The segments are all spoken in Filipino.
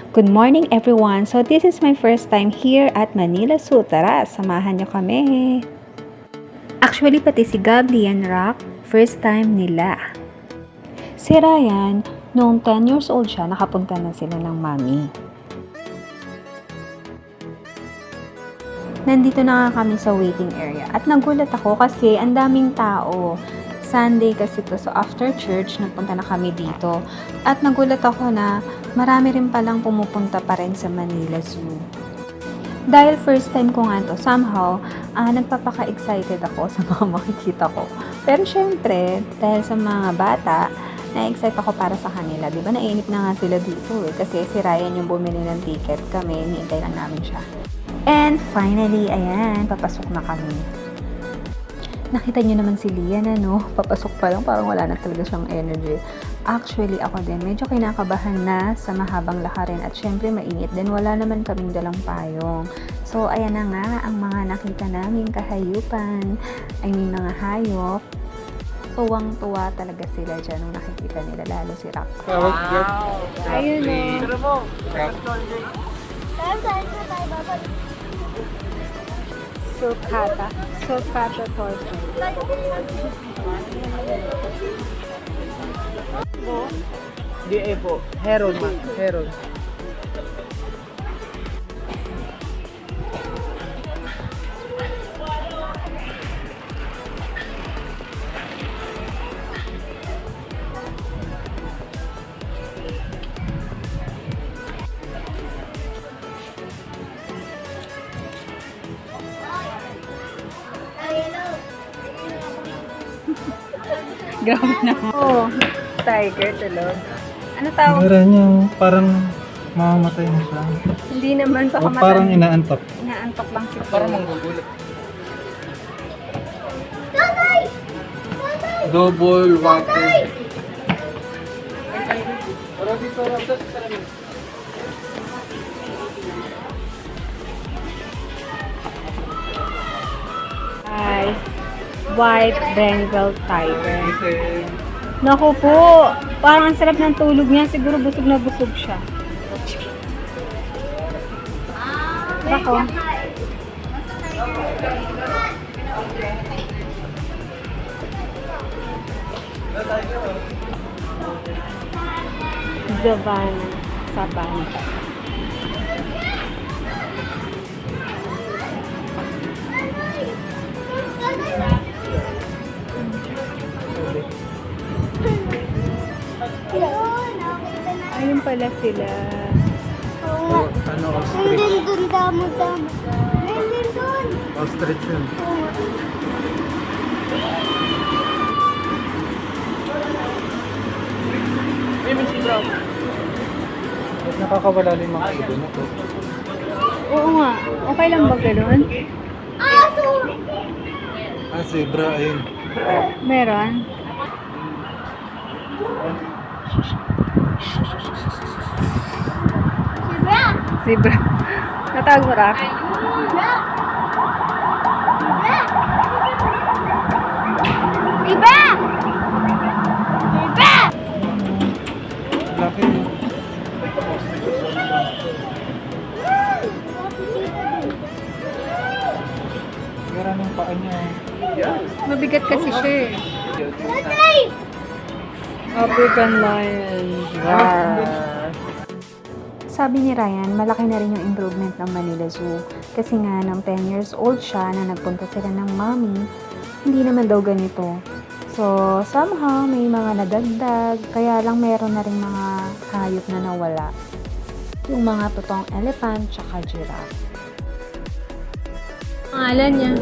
Good morning everyone! So this is my first time here at Manila Zoo. Tara, samahan niyo kami. Actually, pati si Gabby and Rock, first time nila. Si Ryan, noong 10 years old siya, nakapunta na sila ng mami. Nandito na nga kami sa waiting area at nagulat ako kasi ang daming tao. Sunday kasi to, so after church, nagpunta na kami dito. At nagulat ako na marami rin palang pumupunta pa rin sa Manila Zoo. Dahil first time ko nga to, somehow, nagpapaka-excited ako sa mga makikita ko. Pero syempre, dahil sa mga bata, na-excite ako para sa kanila. Diba, nainip na nga sila dito eh. Kasi si Ryan yung bumili ng ticket, kami, hinihintay lang namin siya. And finally, ayan, papasok na kami. Nakita niyo naman si Lian, ano? Papasok pa lang, parang wala na talaga siyang energy. Actually, ako din, medyo kinakabahan na sa mahabang lakarin at syempre mainit din. Wala naman kaming dalang payong. So, ayan na nga ang mga nakita naming kahayupan. I mean, mga hayop. Tuwang-tuwa talaga sila dyan nung nakikita nila, lalo si Rock. Wow! Ayun o. Sulcata tortoise. Di po, Heron man, Heron. Grabe na. Oh, tiger tulog. Ano tawag? Meron niya, parang mamamatay na siya. Hindi naman baka O parang inaantok. inaantok lang si Parang manggugulat. Double water. Guys, white Bengal tiger. Naku po, parang ang sarap ng tulog niya. Siguro busog na busog siya. Nako. Savannah. Ayun pala sila. Ano, ostrich? Nandun damo-damo. Nandun. Ostrich yun. Nakakawala rin mga ido na to. Oo nga. Okay lang ba gano'n? Aso! Ah, zebra, ayun. Meron. Sibra! Zebra. Natawag mo, Rock? Sibra! Sibra! Sibra! Laki yun. Gara ng paa niya. Mabigat kasi siya eh. Tatay! African lion. Sabi ni Ryan, malaki na rin yung improvement ng Manila Zoo. Kasi nga, nang 10 years old siya na nagpunta sila ng mommy, hindi naman daw ganito. So, somehow, may mga nadagdag. Kaya lang meron na rin mga hayop na nawala. Yung mga totoong elephant tsaka giraffe. Pangalan niya.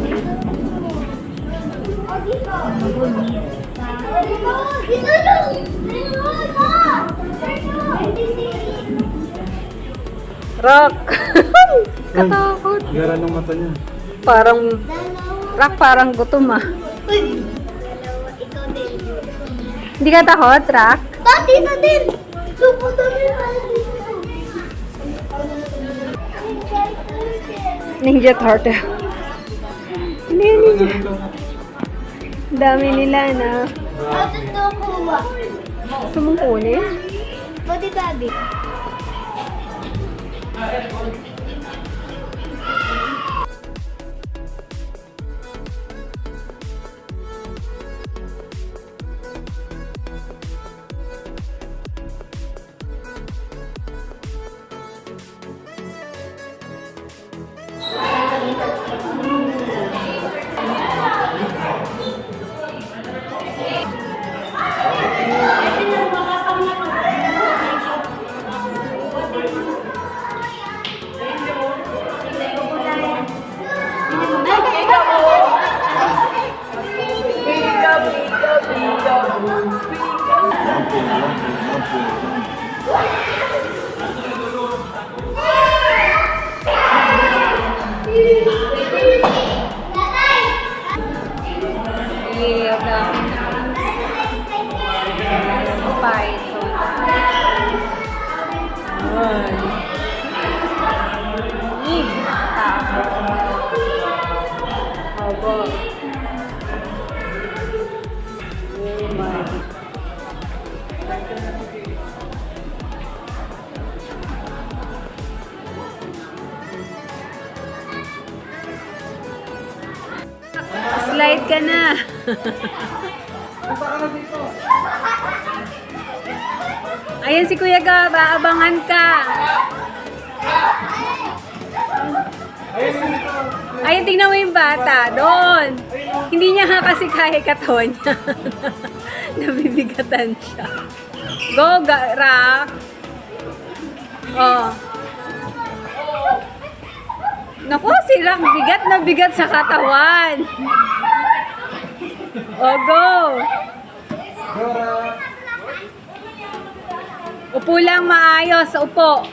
Rock! Katakot. Gara ng mata niya. Parang, Rock parang gutom ah. Ikaw din. Hindi ka takot, Rock? Pati na din! Supunta rin Ninja turtle. Hindi, ninja. Dami nila na. Tapos daw kuha. Gusto mong kunin? Pati daddy. Slide ka na. Ayan si Kuya Gab, aabangan ka. Ayun, tingnan mo yung bata. Doon. Hindi niya nga kasi kaya katawan niya. Nabibigatan siya. Go, Rock. Oh. Naku, si Rock, bigat na bigat sa katawan. Oh, go. Upo lang maayos. Upo.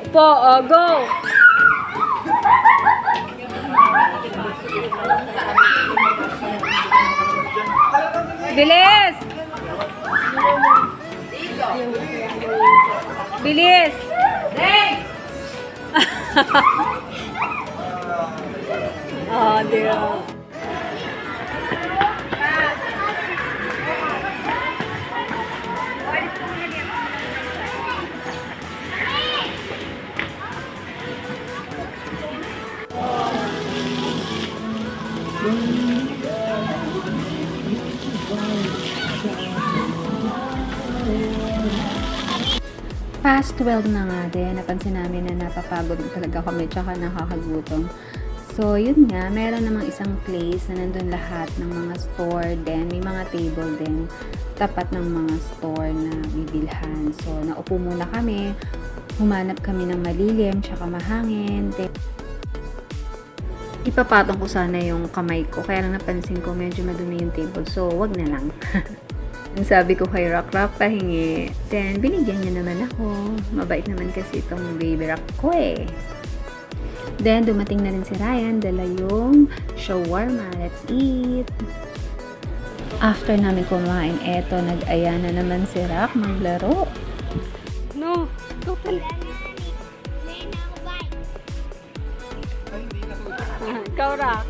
Upo. Oh, go. Bilis. Bilis. Oh, dear. Past 12 na nga din, napansin namin na napapagod talaga kami tsaka nakakagutom. So, yun nga, meron namang isang place na nandun lahat ng mga store din. May mga table din, tapat ng mga store na bibilhan. So, naupo muna kami, humanap kami ng malilim tsaka mahangin. Then, ipapatong ko sana yung kamay ko, kaya lang napansin ko medyo madumi yung table. So, wag na lang. Ang sabi ko kay Rock, pahingi. Then, binigyan niya naman ako. Mabait naman kasi itong baby Rock ko eh. Then, dumating na rin si Ryan. Dala yung shawarma. Let's eat! After namin kumain, eto, nag-aya na naman si Rock maglaro. No! Go pala! Ikaw, Rock.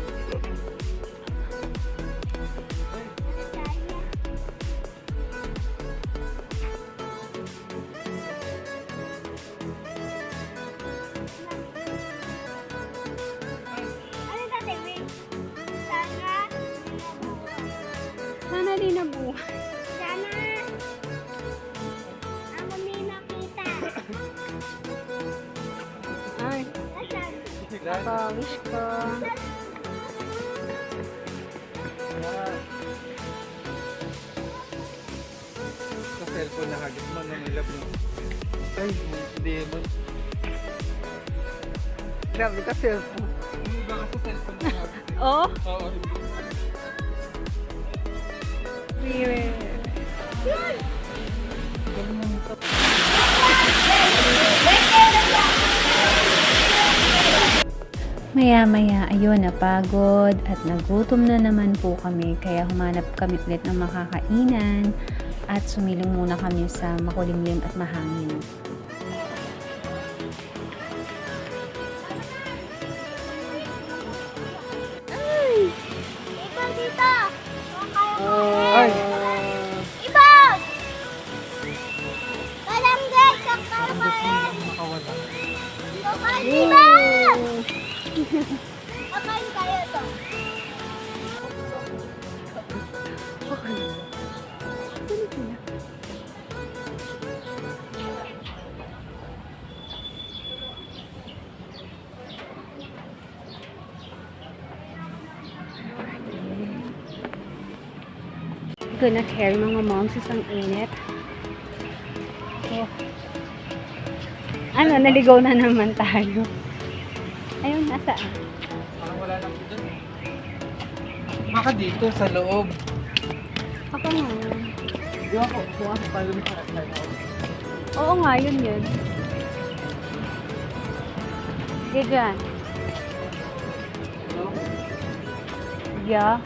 Sana di nabuhay. Sana. Ako may nakita. Ay, ako, wish ko. Sa cellphone na hagit mo, nanilap mo. Ay, hindi mo. Grabe ka, cellphone. Hindi ba ka sa cellphone na hagit? Oh? Oo, hindi. Maya-maya, ayun, napagod at nagutom na naman po kami. Kaya humanap kami ulit ng makakainan at sumilong muna kami sa makulimlim at mahangin. Ikaw dito. Ay! Ibang! Barangay, kakakaya. naman ah. Kakain ba? Kakain kayo to. Gonna carry mga moms isang init. So, ano, naligaw na naman tayo. Ayun, nasaan? Parang wala lang dito. Baka dito sa loob. Ako nga. Di ba po, pumasok tayo dun sa Oo nga, yun yun. Sige dyan. Yeah.